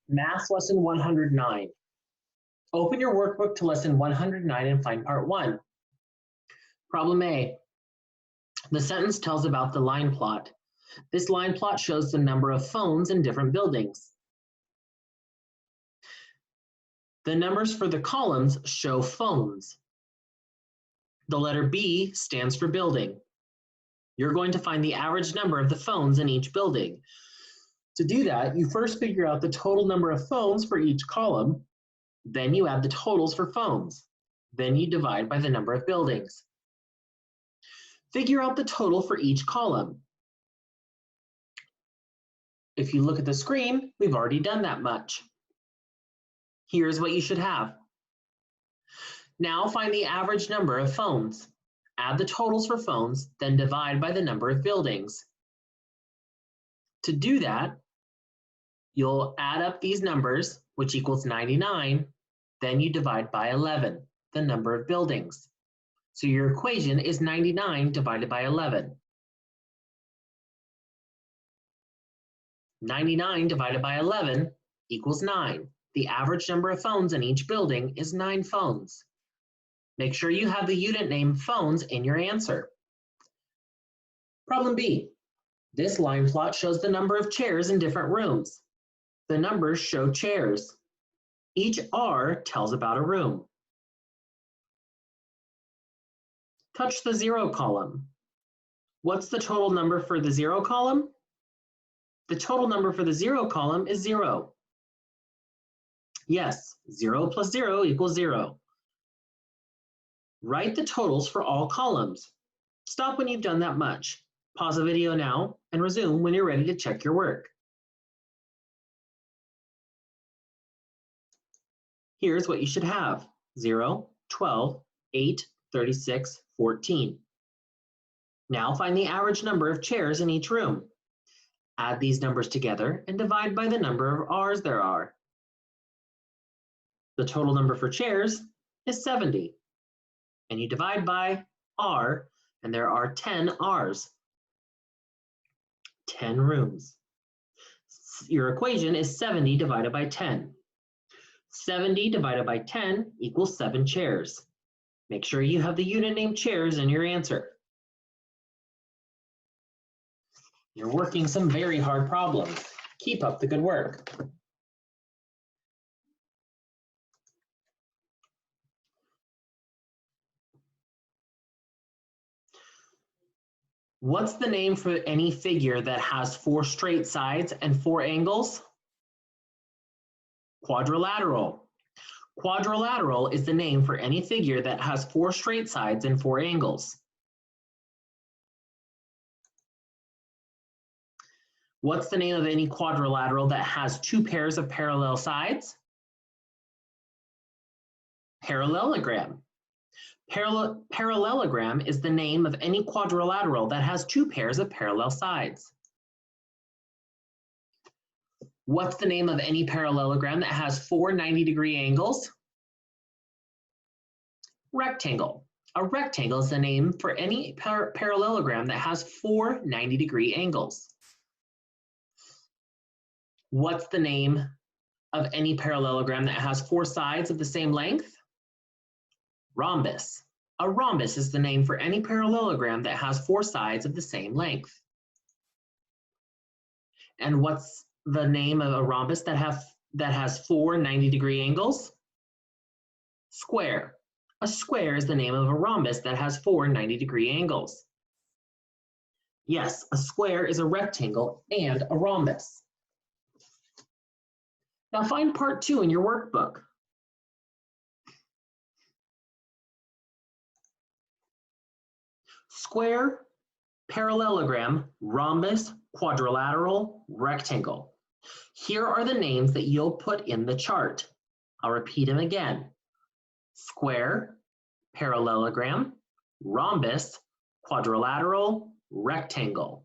Math lesson 109. Open your workbook to lesson 109 and find part 1. Problem A. The sentence tells about the line plot. This line plot shows the number of phones in different buildings. The numbers for the columns show phones. The letter B stands for building. You're going to find the average number of the phones in each building. To do that, you first figure out the total number of phones for each column. Then you add the totals for phones. Then you divide by the number of buildings. Figure out the total for each column. If you look at the screen, we've already done that much. Here's what you should have. Now find the average number of phones. Add the totals for phones, then divide by the number of buildings. To do that, you'll add up these numbers, which equals 99, then you divide by 11, the number of buildings. So your equation is 99 divided by 11. 99 divided by 11 equals 9. The average number of phones in each building is 9 phones. Make sure you have the unit name phones in your answer. Problem B. This line plot shows the number of chairs in different rooms. The numbers show chairs. Each R tells about a room. Touch the 0 column. What's the total number for the 0 column? The total number for the 0 column is 0. Yes, 0 plus 0 equals 0. Write the totals for all columns. Stop when you've done that much. Pause the video now and resume when you're ready to check your work. Here's what you should have: 0, 12, 8, 36, 14. Now find the average number of chairs in each room. Add these numbers together and divide by the number of R's there are. The total number for chairs is 70. And you divide by R, and there are 10 R's. 10 rooms. Your equation is 70 divided by 10. 70 divided by 10 equals 7 chairs. Make sure you have the unit name chairs in your answer. You're working some very hard problems. Keep up the good work. What's the name for any figure that has 4 straight sides and 4 angles? Quadrilateral. Quadrilateral is the name for any figure that has 4 straight sides and 4 angles. What's the name of any quadrilateral that has 2 pairs of parallel sides? Parallelogram. Parallelogram is the name of any quadrilateral that has 2 pairs of parallel sides. What's the name of any parallelogram that has 4 90-degree angles? Rectangle. A rectangle is the name for any parallelogram that has 4 90-degree angles. What's the name of any parallelogram that has 4 sides of the same length? Rhombus. A rhombus is the name for any parallelogram that has 4 sides of the same length. And what's the name of a rhombus that has 4 90-degree angles? Square. A square is the name of a rhombus that has 4 90-degree angles. Yes, a square is a rectangle and a rhombus. Now find part 2 in your workbook. Square, parallelogram, rhombus, quadrilateral, rectangle. Here are the names that you'll put in the chart. I'll repeat them again. Square, parallelogram, rhombus, quadrilateral, rectangle.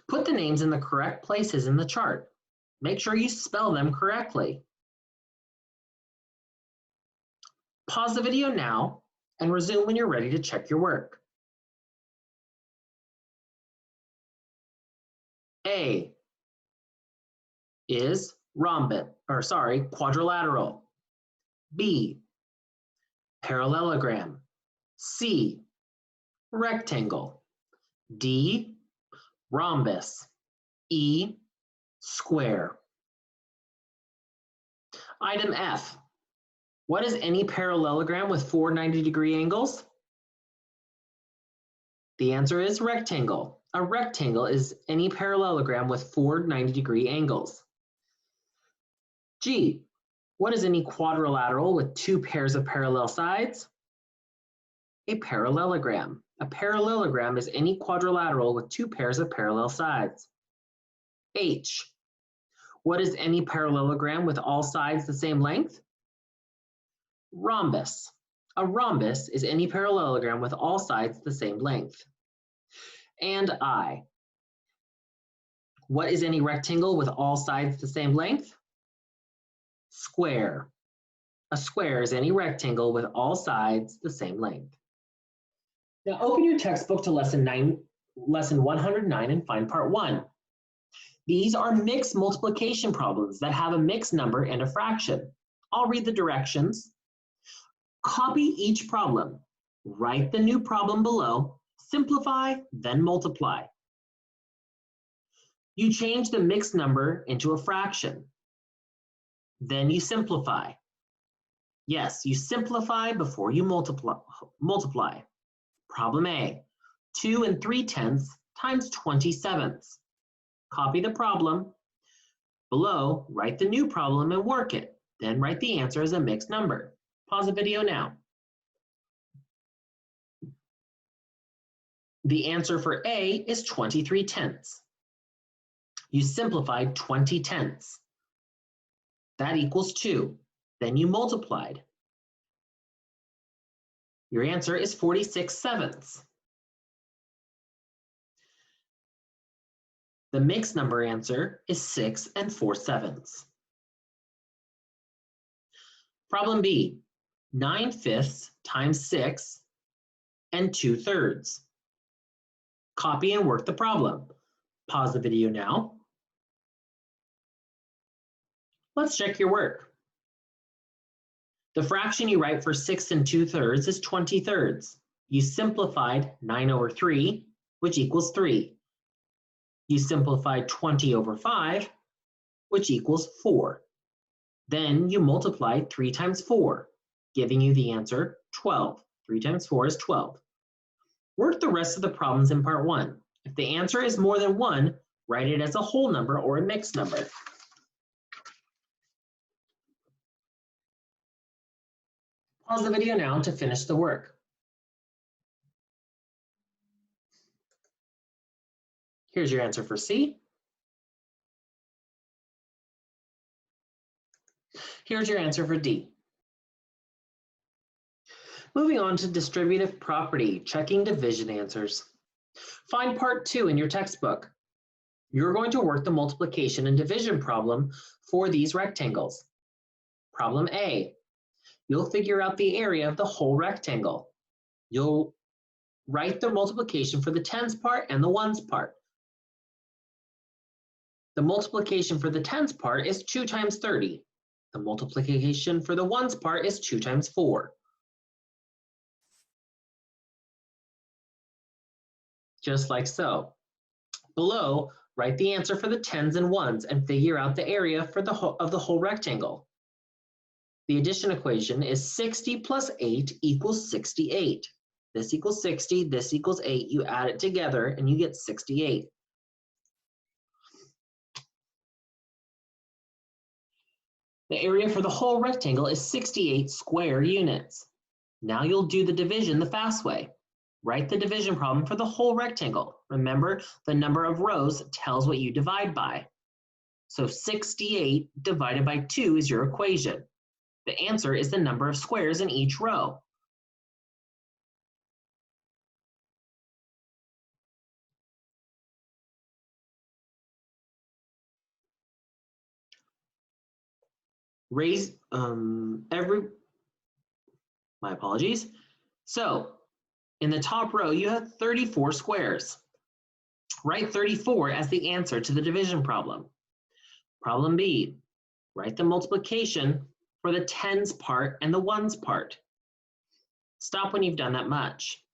Put the names in the correct places in the chart. Make sure you spell them correctly. Pause the video now and resume when you're ready to check your work. A is quadrilateral. B, parallelogram. C, rectangle. D, rhombus. E, square. Item F. What is any parallelogram with four 90-degree angles? The answer is rectangle. A rectangle is any parallelogram with four 90-degree angles. G. What is any quadrilateral with two pairs of parallel sides? A parallelogram. A parallelogram is any quadrilateral with two pairs of parallel sides. H. What is any parallelogram with all sides the same length? Rhombus. A rhombus is any parallelogram with all sides the same length. And I. What is any rectangle with all sides the same length? Square. A square is any rectangle with all sides the same length. Now open your textbook to lesson 109 and find part 1. These are mixed multiplication problems that have a mixed number and a fraction. I'll read the directions. Copy each problem. Write the new problem below. Simplify, then multiply. You change the mixed number into a fraction. Then you simplify. Yes, you simplify before you multiply. Problem A, 2 3/10 times 20/7. Copy the problem. Below, write the new problem and work it. Then write the answer as a mixed number. Pause the video now. The answer for A is 23/10. You simplified 20/10. That equals 2. Then you multiplied. Your answer is 46/7. The mixed number answer is 6 4/7. Problem B, 9/5 times 6 2/3. Copy and work the problem. Pause the video now. Let's check your work. The fraction you write for 6 2/3 is 20/3. You simplified 9/3, which equals 3. You simplified 20/5, which equals 4. Then you multiplied 3 times 4, giving you the answer 12. 3 times 4 is 12. Work the rest of the problems in part 1. If the answer is more than 1, write it as a whole number or a mixed number. Pause the video now to finish the work. Here's your answer for C. Here's your answer for D. Moving on to distributive property, checking division answers. Find part 2 in your textbook. You're going to work the multiplication and division problem for these rectangles. Problem A. You'll figure out the area of the whole rectangle. You'll write the multiplication for the tens part and the ones part. The multiplication for the tens part is 2 times 30. The multiplication for the ones part is 2 times 4. Just like so. Below, write the answer for the tens and ones and figure out the area for the whole rectangle. The addition equation is 60 plus 8 equals 68. This equals 60, this equals 8. You add it together and you get 68. The area for the whole rectangle is 68 square units. Now you'll do the division the fast way. Write the division problem for the whole rectangle. Remember, the number of rows tells what you divide by. So 68 divided by 2 is your equation. The answer is the number of squares in each row. My apologies. So in the top row, you have 34 squares. Write 34 as the answer to the division problem. Problem B, write the multiplication for the tens part and the ones part. Stop when you've done that much.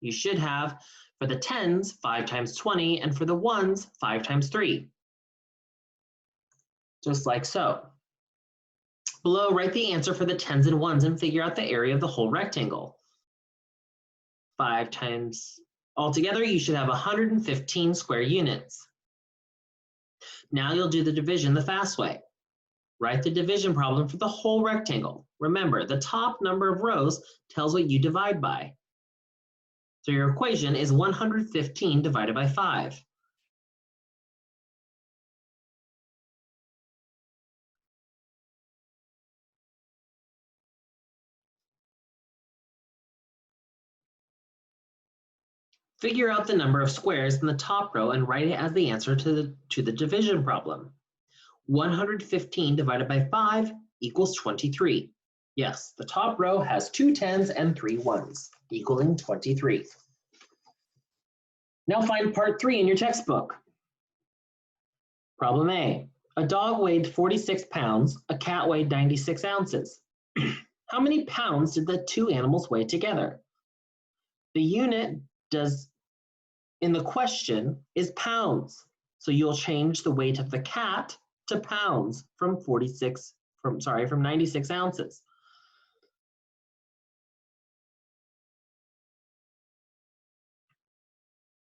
You should have, for the tens, 5 times 20, and for the ones, 5 times 3. Just like so. Below, write the answer for the tens and ones and figure out the area of the whole rectangle. 5 times, altogether, you should have 115 square units. Now you'll do the division the fast way. Write the division problem for the whole rectangle. Remember, the top number of rows tells what you divide by. So your equation is 115 divided by 5. Figure out the number of squares in the top row and write it as the answer to the division problem. 115 divided by 5 equals 23. Yes, the top row has 2 tens and 3 ones, equaling 23. Now find part 3 in your textbook. Problem A. A dog weighed 46 pounds, a cat weighed 96 ounces. How many pounds did the two animals weigh together? The unit in the question is pounds. So you'll change the weight of the cat to pounds from 96 ounces.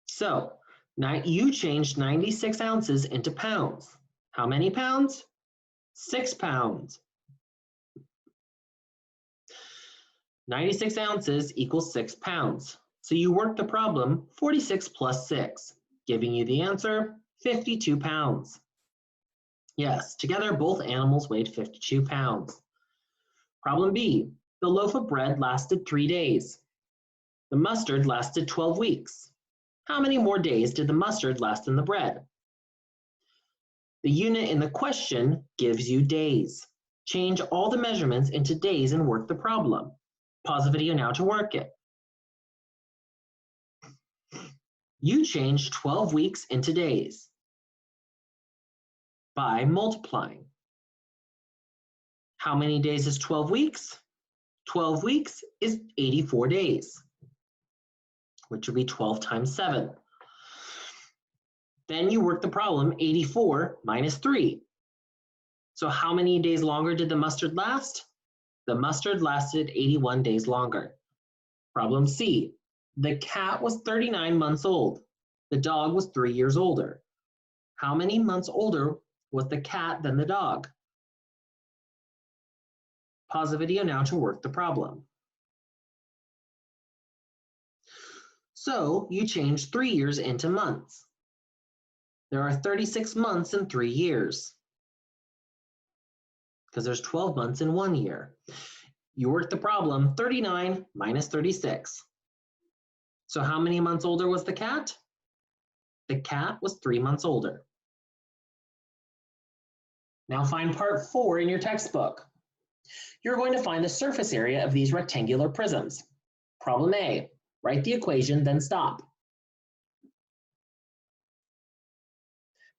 So now you changed 96 ounces into pounds. How many pounds? 6 pounds. 96 ounces equals 6 pounds. So you work the problem 46 plus 6, giving you the answer 52 pounds. Yes, together both animals weighed 52 pounds. Problem B, the loaf of bread lasted 3 days. The mustard lasted 12 weeks. How many more days did the mustard last than the bread? The unit in the question gives you days. Change all the measurements into days and work the problem. Pause the video now to work it. You change 12 weeks into days by multiplying. How many days is 12 weeks? 12 weeks is 84 days, which would be 12 times 7. Then you work the problem 84 minus 3. So how many days longer did the mustard last? The mustard lasted 81 days longer. Problem C. The cat was 39 months old. The dog was 3 years older. How many months older was the cat than the dog? Pause the video now to work the problem. So you change 3 years into months. There are 36 months in 3 years because there's 12 months in 1 year. You work the problem 39 minus 36. So how many months older was the cat? The cat was 3 months older. Now find part 4 in your textbook. You're going to find the surface area of these rectangular prisms. Problem A, write the equation, then stop.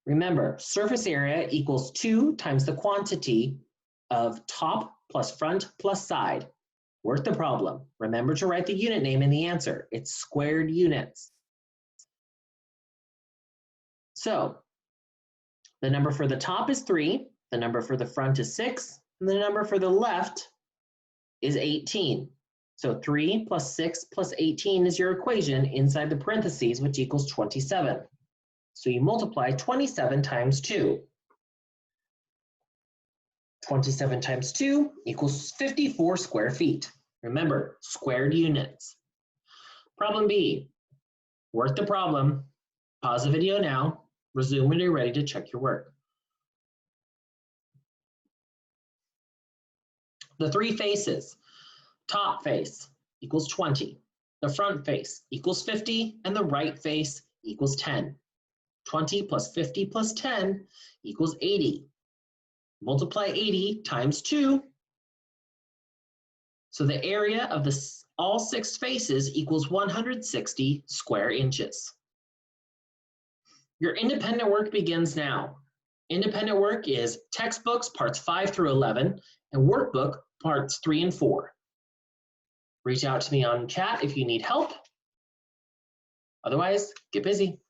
Remember, surface area equals 2 times the quantity of top plus front plus side. Work the problem. Remember to write the unit name in the answer. It's squared units. So the number for the top is 3, the number for the front is 6, and the number for the left is 18. So 3 plus 6 plus 18 is your equation inside the parentheses, which equals 27. So you multiply 27 times 2. 27 times 2 equals 54 square feet. Remember, squared units. Problem B, work the problem. Pause the video now. Resume when you're ready to check your work. The three faces. Top face equals 20. The front face equals 50, and the right face equals 10. 20 plus 50 plus 10 equals 80. Multiply 80 times 2. So the area of all 6 faces equals 160 square inches. Your independent work begins now. Independent work is textbooks, parts 5 through 11, and workbook, parts 3 and 4. Reach out to me on chat if you need help. Otherwise, get busy.